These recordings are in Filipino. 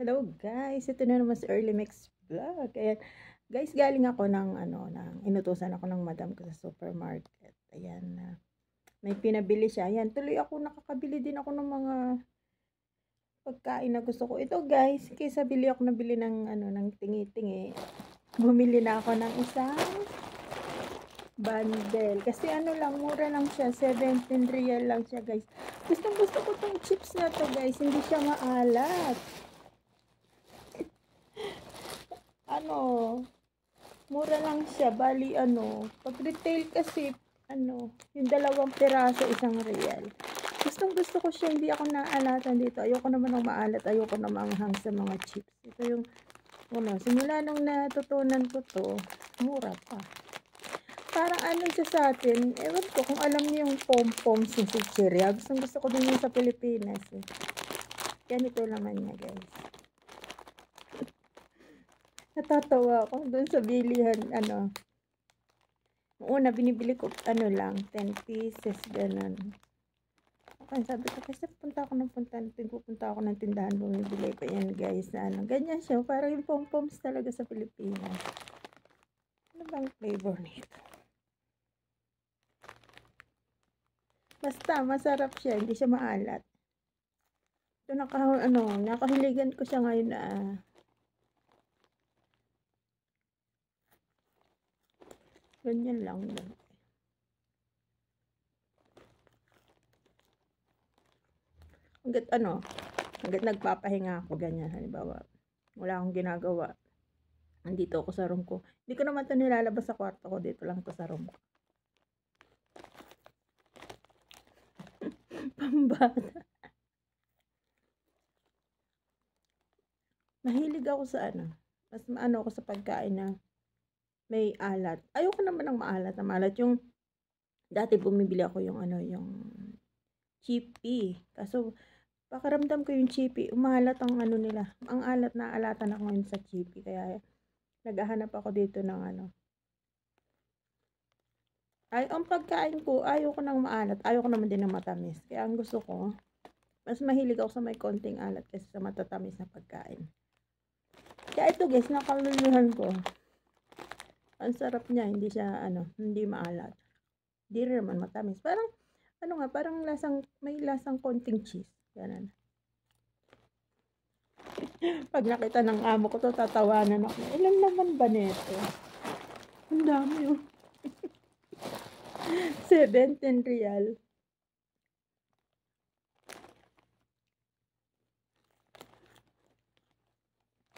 Hello guys, ito na naman si Early Mix Vlog. Ayan, guys, galing ako inutusan ako ng madam ko sa supermarket. Ayan, may pinabili siya. Ayan, tuloy ako nakakabili din ako ng mga pagkain na gusto ko. Ito guys, kaysa nabili ng tingi-tingi. Bumili na ako ng isang bundle. Kasi mura lang siya. 17 real lang siya guys. Gusto ko tong chips na to guys. Hindi siya maalat. Mura lang siya. Bali, pag retail kasi, yung 2 piraso, 1 real. Gusto ko siya. Hindi ako naalatan dito. Ayoko naman ng maalat. Ayoko na manghang sa mga chips. Ito yung, simula nung natutunan ko to, mura pa. Parang siya sa atin, ewan ko kung alam niyo yung pom-pom sa chichirya. Gusto ko din yung sa Pilipinas. Ganito naman niya guys. Natatawa ako doon sa bilihan, una binibili ko, lang, 10 pieces, ganun. Okay, sabi ko, kasi pupunta ako ng tindahan, bumibili ko yan, guys, ganyan siya, parang yung pom-poms talaga sa Pilipinas. Ano bang flavor nito? Basta, masarap siya, hindi siya maalat. Ito, nakahiligan ko siya ngayon na, ganyan lang yun. Hanggat nagpapahinga ako, ganyan, halimbawa, wala akong ginagawa. Nandito ako sa room ko. Hindi ko naman ito nilalabas sa kwarto ko, dito lang ito sa room ko. Pambata. Mahilig ako sa mas ako sa pagkain na may alat. Ayoko naman ng maalat. Yung dati bumibili ako yung yung chippy. Kaso pakiramdam ko yung chippy, umalat ang nila. Ang alat, na alatan ako ngayon sa chippy. Kaya naghahanap ako dito ng ang pagkain ko, ayoko ng maalat. Ayoko naman din ng matamis. Kaya ang gusto ko, mas mahilig ako sa may konting alat kasi sa matatamis na pagkain. Kaya ito guys, nakaluluhan ko. Ang sarap niya, hindi siya hindi maalat. Hindi rin naman matamis. Parang parang may lasang konting cheese. Ganun. Pag nakita ng amo ko to, tatawanan ako. Ilan naman ba nito? Ang dami oh. 17 real.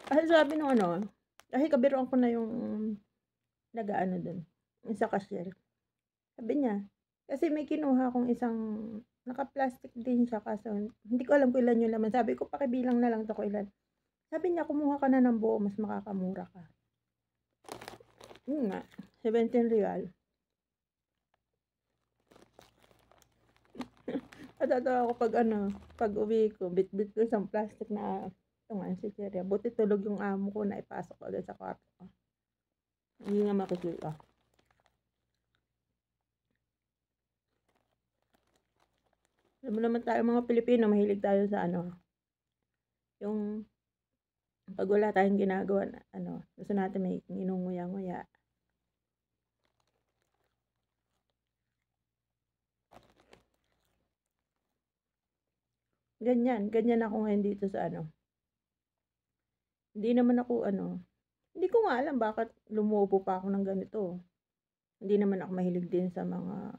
Ay, sabi nung dahil kabiruan ko na yung dun, yung sa cashier. Sabi niya, kasi may kinuha akong isang, naka-plastic din siya, kaso hindi ko alam kung ilan yung laman. Sabi ko, pakibilang na lang to ko ilan. Sabi niya, kumuha ka na ng buo, mas makakamura ka. Yun nga, 17 real. Natatawa ako pag uwi ko, bit-bit ko isang plastic na, ito nga, si Cheria. Buti tulog yung amo ko na ipasok ko agad sa kwarto ko. Hindi nga makikita. Alam mo naman tayo mga Pilipino, mahilig tayo sa yung pag wala tayong ginagawa na gusto natin may inunguya-nguya. Ganyan ako ngayon dito sa Hindi naman ako hindi ko nga alam bakit lumubo pa ako ng ganito. Hindi naman ako mahilig din sa mga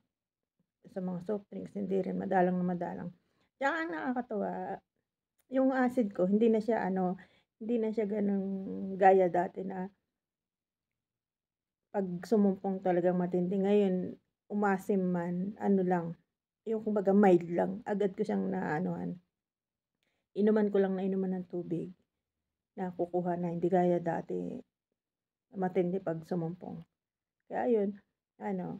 soft drinks, hindi rin madalang na madalang. Tsaka ang nakakatawa, yung acid ko, hindi na siya ganun gaya dati na pag sumumpong talagang matindi. Ngayon, umasim man, lang, yung kumbaga mild lang, agad ko siyang inuman ko lang na inuman ng tubig na kukuha na, hindi gaya dati matindi pag sumumpong. Kaya yun, naano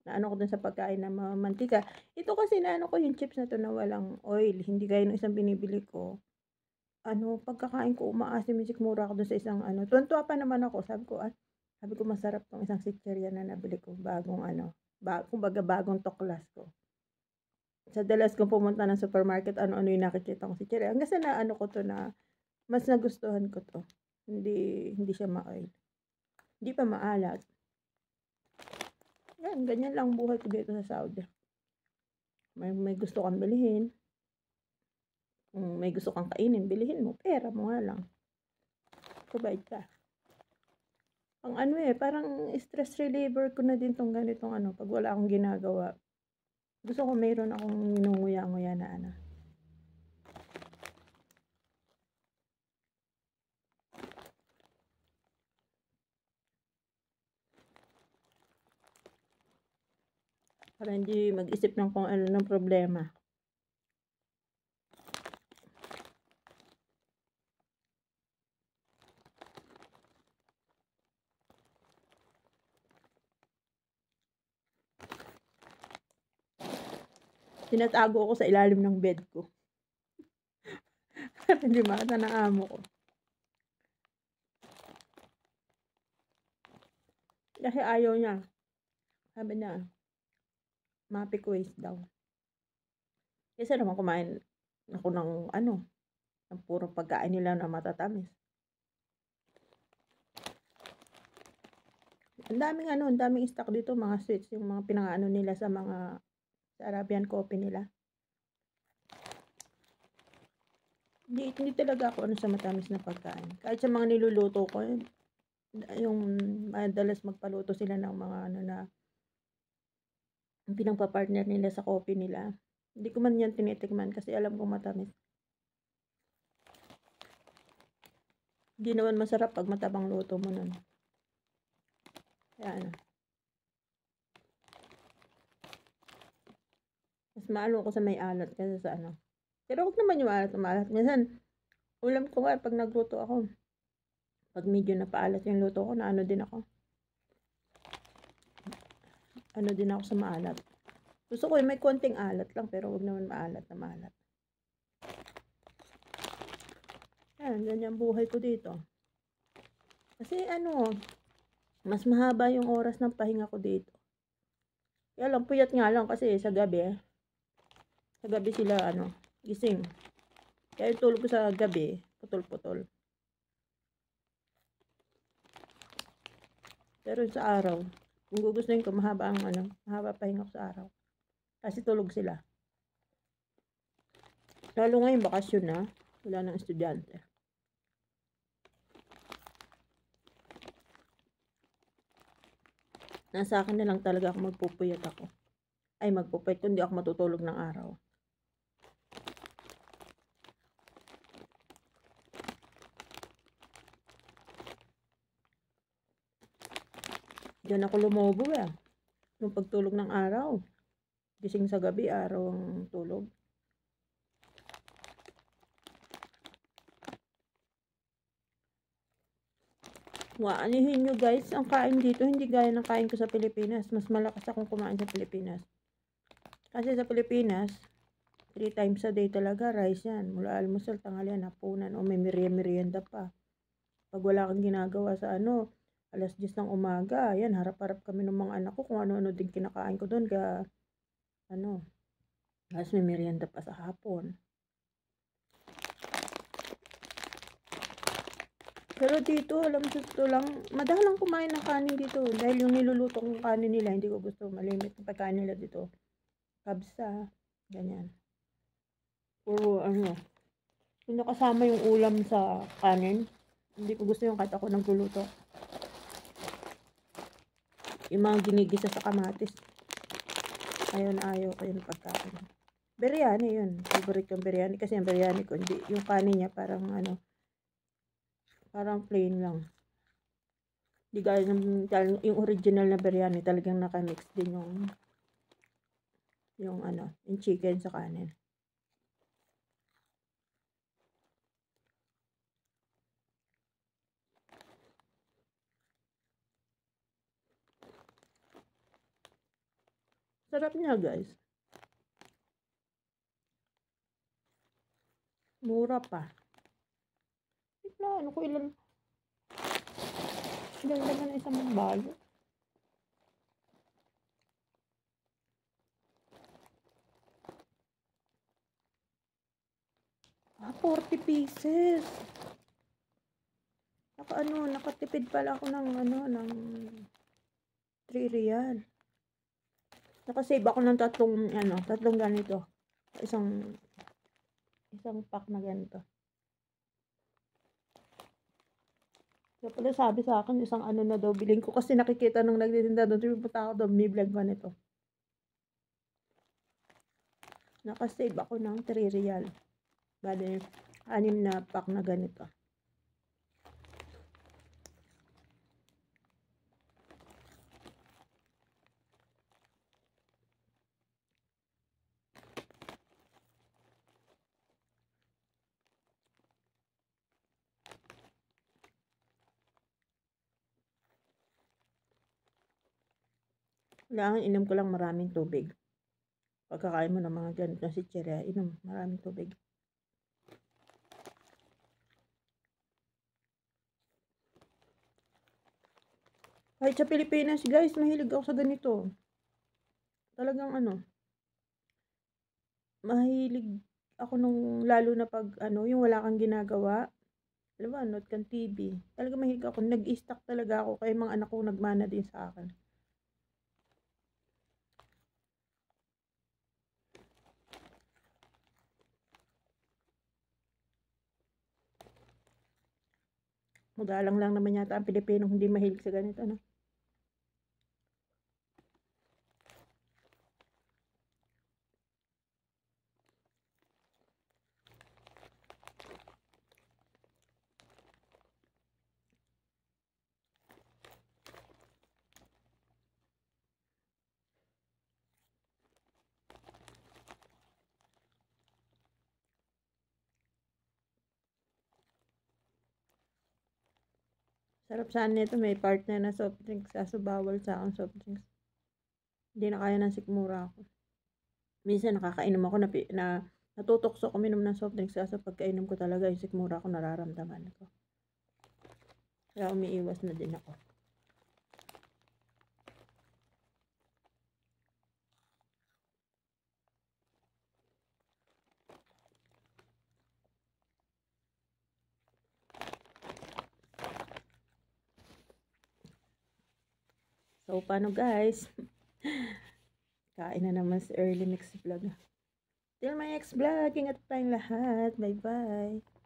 ko dun sa pagkain na mantika. Ito kasi ko yung chips na to na walang oil, hindi gaya ng isang binibili ko. Pagkakain ko, umaasim yung sikmura ako dun sa isang tuwan-tuwa pa naman ako. Sabi ko masarap tong isang chichirya na nabili ko, bagong kumbaga bagong tuklas ko. Sa dalas kong pumunta ng supermarket, ano yung nakikita ko chichirya. Hanggang sa ko to na Mas nagustuhan ko 'to. Hindi siya ma-oil. Hindi pa maalat. Yan, ganyan lang buhay ko dito sa Saudi. May gusto kang bilhin, kung may gusto kang kainin, bilhin mo, pera mo nga lang. Bayad ka. Ang ano parang stress reliever ko na din 'tong ganitong ano, 'pag wala akong ginagawa. Gusto ko mayroon akong nginunguya-nguya na ano. Para hindi mag-isip ng kung ano ng problema. Tinatago ko sa ilalim ng bed ko. Para hindi makita ng amo ko. Kasi ayaw niya. Sabi niya, mapic waste daw. Kasi naman kumain ako ng ano, ng puro pagkain nila na matatamis. Ang daming stock dito, mga sweets, yung mga pinangaano nila sa Arabian coffee nila. Hindi talaga ako sa matamis na pagkain. Kahit sa mga niluluto ko, yung madalas magpaluto sila ng mga pinangpa-partner nila sa coffee nila. Hindi ko man yan tinitikman kasi alam kong matamis. Hindi naman masarap pag matabang luto mo nun. Kaya mas maano ko sa may alat kasi sa ano. Pero huwag naman yung maalat. Minsan, ulam ko nga pag nagluto ako. Pag medyo napaalat yung luto ko, na ano din ako. Ano din ako sa maalat. Gusto ko may konting alat lang, pero huwag naman maalat na maalat. Yan, ganyan buhay ko dito. Kasi mas mahaba yung oras ng pahinga ko dito. Kaya lang, puyat nga lang kasi sa gabi sila gising. Kaya yung tulog ko sa gabi, putol-putol. Pero sa araw, kung gugustuhin ko, mahaba pahinga ko sa araw. Kasi tulog sila. Lalo ngayon, bakasyon na, wala nang estudyante. Nasa akin na lang talaga ako magpupuyat ako. Ay, magpupuyat kung di ako matutulog ng araw. Diyan ako lumobo yung pagtulog ng araw. Gising sa gabi, araw ang tulog. Anihin nyo guys, ang kain dito hindi gaya ng kain ko sa Pilipinas. Mas malakas akong kumain sa Pilipinas. Kasi sa Pilipinas, 3 times a day talaga rice yan. Mula almusal, tanghalian, hapunan, o may merienda pa. Pag wala kang ginagawa sa alas 10 ng umaga, yan, harap-harap kami ng mga anak ko kung ano-ano din kinakain ko doon. Tapos may merienda pa sa hapon. Pero dito, alam mo, ito lang, madalang kumain ng kanin dito. Dahil yung niluluto kong kanin nila, hindi ko gusto. Malimit ang pagkain nila dito. Kabsa, ganyan. Puro kung nakasama yung ulam sa kanin, hindi ko gusto yung kahit ako nagluluto. Yung mga ginigisa sa kamatis. Ayaw ko yung pagkain. Biryani yun. Favorite yung biryani. Kasi yung biryani ko, hindi, yung kanin niya parang parang plain lang. Di gaya yung original na biryani, talagang nakamix din yung chicken sa kanin. Sarap niya guys. Mura pa. Ano ko ilan naman isang bago. 40 pieces. nakatipid pala ako ng ₱3. Nakasave ako ng tatlong ganito. Isang pack na ganito. Kaya pala sabi sa akin, isang na daw bilhin ko kasi nakikita nung nagtitinda doon, pumunta ako doon, biniblog ko nito. Nakasave ako ng ₱3. Bale, 6 na pack na ganito. Kailangan inom ko lang maraming tubig. Pagkakain mo ng mga ganito na chichirya, inom maraming tubig. Kahit sa Pilipinas, guys, mahilig ako sa ganito. Talagang mahilig ako lalo na pag yung wala kang ginagawa. Alam mo, anood kang TV. Talagang mahilig ako. Nag-i-stock talaga ako. Kaya mga anak ko nagmana din sa akin. Magalang lang naman yata ang Pilipinong hindi mahilig sa ganito, no? Sarap sana nito, may partner na soft drinks. Kaso bawal sa akin soft drinks. Hindi na kaya ng sikmura ako. Minsan nakakainom ako na natutokso ko minom ng soft drinks. Kaso pagkainom ko talaga yung sikmura ko nararamdaman ko. Kaya umiiwas na din ako. So, paano guys? Kain na naman sa early mix vlog. Till my next vlog, ingat tayong lahat. Bye-bye.